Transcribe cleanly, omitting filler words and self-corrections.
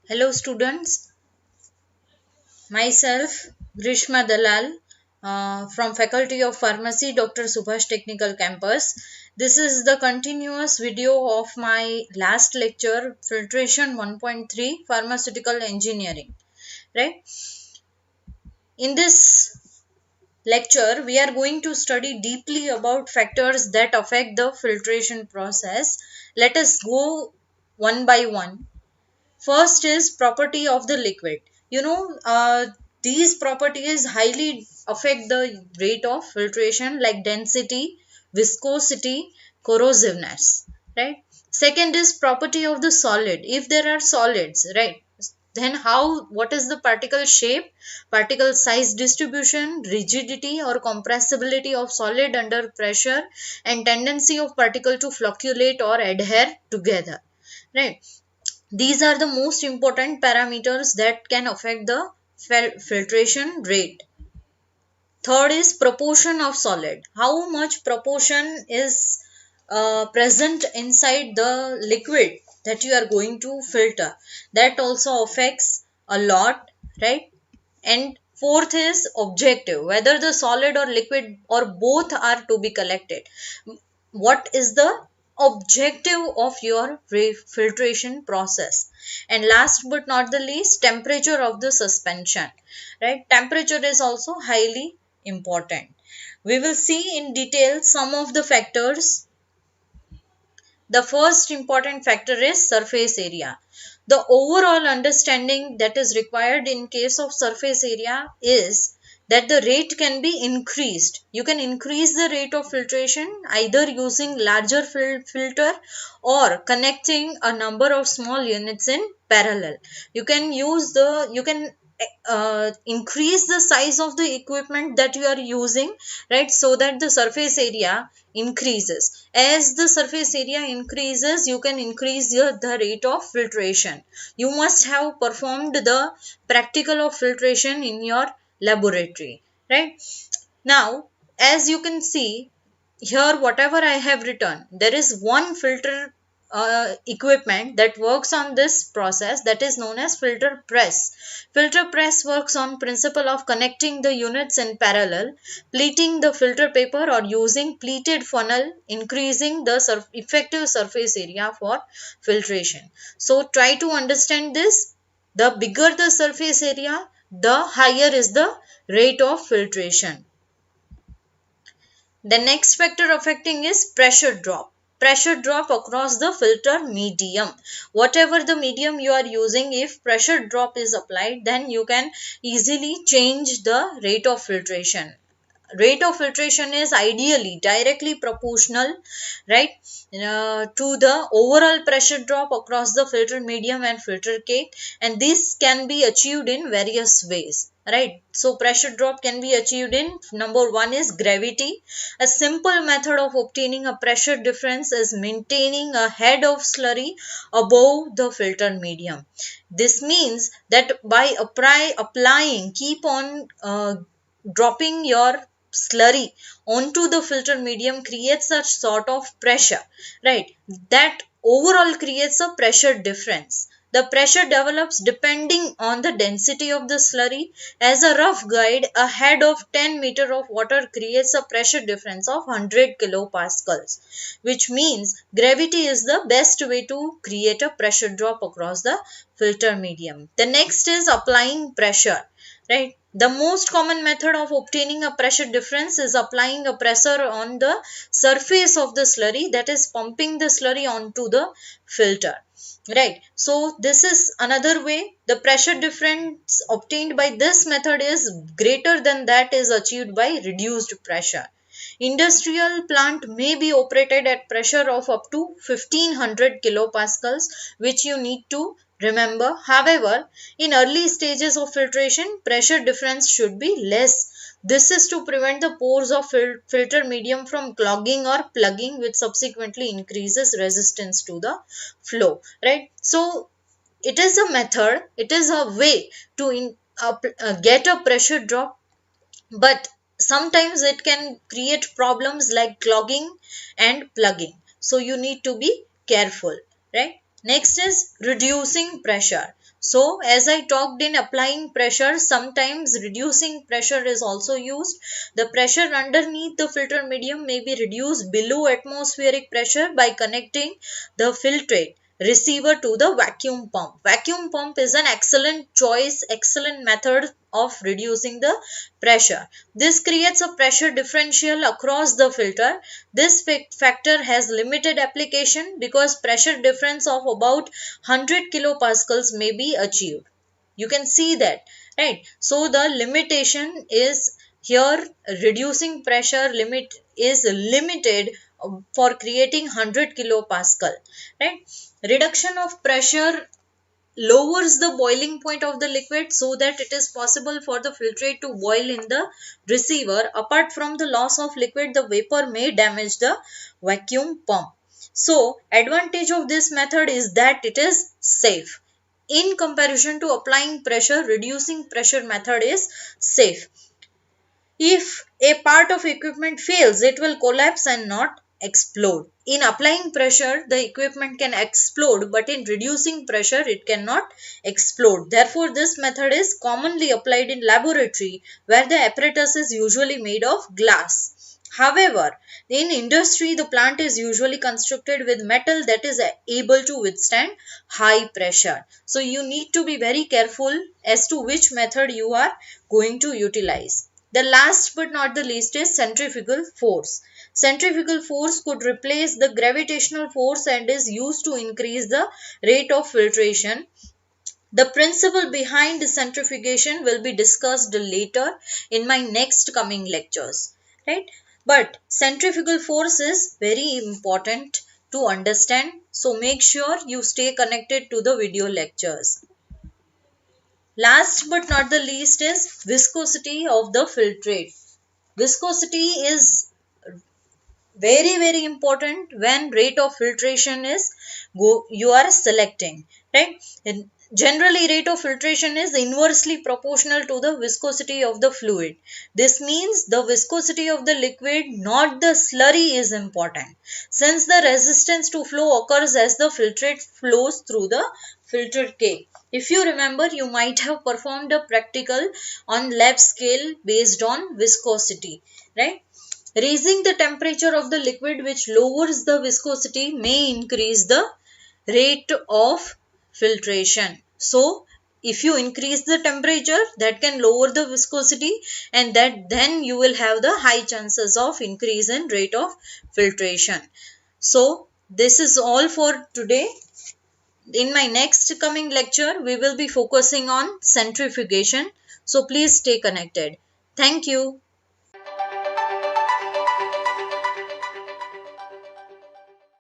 Hello students, myself Grishma Dalal from Faculty of Pharmacy, Dr. Subhash Technical Campus. This is the continuous video of my last lecture, Filtration 1.3 Pharmaceutical Engineering. Right? In this lecture, we are going to study deeply about factors that affect the filtration process. Let us go one by one. First is property of the liquid. These properties highly affect the rate of filtration like density, viscosity, corrosiveness, right? Second is property of the solid. If there are solids, right? Then what is the particle shape, particle size distribution, rigidity or compressibility of solid under pressure, and tendency of particle to flocculate or adhere together, right? These are the most important parameters that can affect the filtration rate. Third is proportion of solid. How much proportion is present inside the liquid that you are going to filter. That also affects a lot, right? And fourth is objective, whether the solid or liquid or both are to be collected. What is the objective of your filtration process? And last but not the least, temperature of the suspension, right? Temperature is also highly important. We will see in detail some of the factors. The first important factor is surface area. The overall understanding that is required in case of surface area is that the rate can be increased. You can increase the rate of filtration either using larger filter or connecting a number of small units in parallel. You can increase the size of the equipment that you are using, right, so that the surface area increases. As the surface area increases, you can increase the rate of filtration. You must have performed the practical of filtration in your laboratory, right? Now, as you can see here, whatever I have written, there is one filter equipment that works on this process, that is known as filter press. Filter press works on principle of connecting the units in parallel, pleating the filter paper or using pleated funnel, increasing the effective surface area for filtration. So try to understand this. The bigger the surface area, the higher is the rate of filtration. The next factor affecting is pressure drop. Pressure drop across the filter medium. Whatever the medium you are using, if pressure drop is applied, then you can easily change the rate of filtration. Rate of filtration is ideally directly proportional, right, to the overall pressure drop across the filter medium and filter cake, and this can be achieved in various ways, right? So pressure drop can be achieved in, number one is gravity. A simple method of obtaining a pressure difference is maintaining a head of slurry above the filter medium. This means that by applying, keep on dropping your slurry onto the filter medium creates a sort of pressure, right? That overall creates a pressure difference. The pressure develops depending on the density of the slurry. As a rough guide, a head of 10 meter of water creates a pressure difference of 100 kilopascals, which means gravity is the best way to create a pressure drop across the filter medium. The next is applying pressure, right? The most common method of obtaining a pressure difference is applying a pressure on the surface of the slurry, that is pumping the slurry onto the filter, right? So this is another way. The pressure difference obtained by this method is greater than that is achieved by reduced pressure. Industrial plant may be operated at pressure of up to 1500 kilopascals, which you need to remember. However, in early stages of filtration, pressure difference should be less. This is to prevent the pores of filter medium from clogging or plugging, which subsequently increases resistance to the flow, right? So it is a method, it is a way to get a pressure drop, but sometimes it can create problems like clogging and plugging, so you need to be careful, right? Next is reducing pressure. So as I talked in applying pressure, sometimes reducing pressure is also used. The pressure underneath the filter medium may be reduced below atmospheric pressure by connecting the filtrate receiver to the vacuum pump. Vacuum pump is an excellent choice, excellent method of reducing the pressure. This creates a pressure differential across the filter. This factor has limited application because pressure difference of about 100 kilopascals may be achieved. You can see that, right? So the limitation is here, reducing pressure limit is limited for creating 100 kilopascal, right? Reduction of pressure lowers the boiling point of the liquid so that it is possible for the filtrate to boil in the receiver. Apart from the loss of liquid, the vapor may damage the vacuum pump. So advantage of this method is that it is safe. In comparison to applying pressure, reducing pressure method is safe. If a part of equipment fails, it will collapse and not explode. In applying pressure, the equipment can explode, but in reducing pressure, it cannot explode. Therefore, this method is commonly applied in laboratory where the apparatus is usually made of glass. However, in industry, the plant is usually constructed with metal that is able to withstand high pressure. So, you need to be very careful as to which method you are going to utilize. The last but not the least is centrifugal force. Centrifugal force could replace the gravitational force and is used to increase the rate of filtration. The principle behind centrifugation will be discussed later in my next coming lectures, right? But centrifugal force is very important to understand. So make sure you stay connected to the video lectures. Last but not the least is viscosity of the filtrate. Viscosity is very important when rate of filtration is you are selecting, right? And generally rate of filtration is inversely proportional to the viscosity of the fluid. This means the viscosity of the liquid, not the slurry, is important, since the resistance to flow occurs as the filtrate flows through the filter cake. If you remember, you might have performed a practical on lab scale based on viscosity, right? Raising the temperature of the liquid, which lowers the viscosity, may increase the rate of filtration. So, if you increase the temperature, that can lower the viscosity, and that then you will have the high chances of increase in rate of filtration. So, this is all for today. In my next coming lecture, we will be focusing on centrifugation. So, please stay connected. Thank you.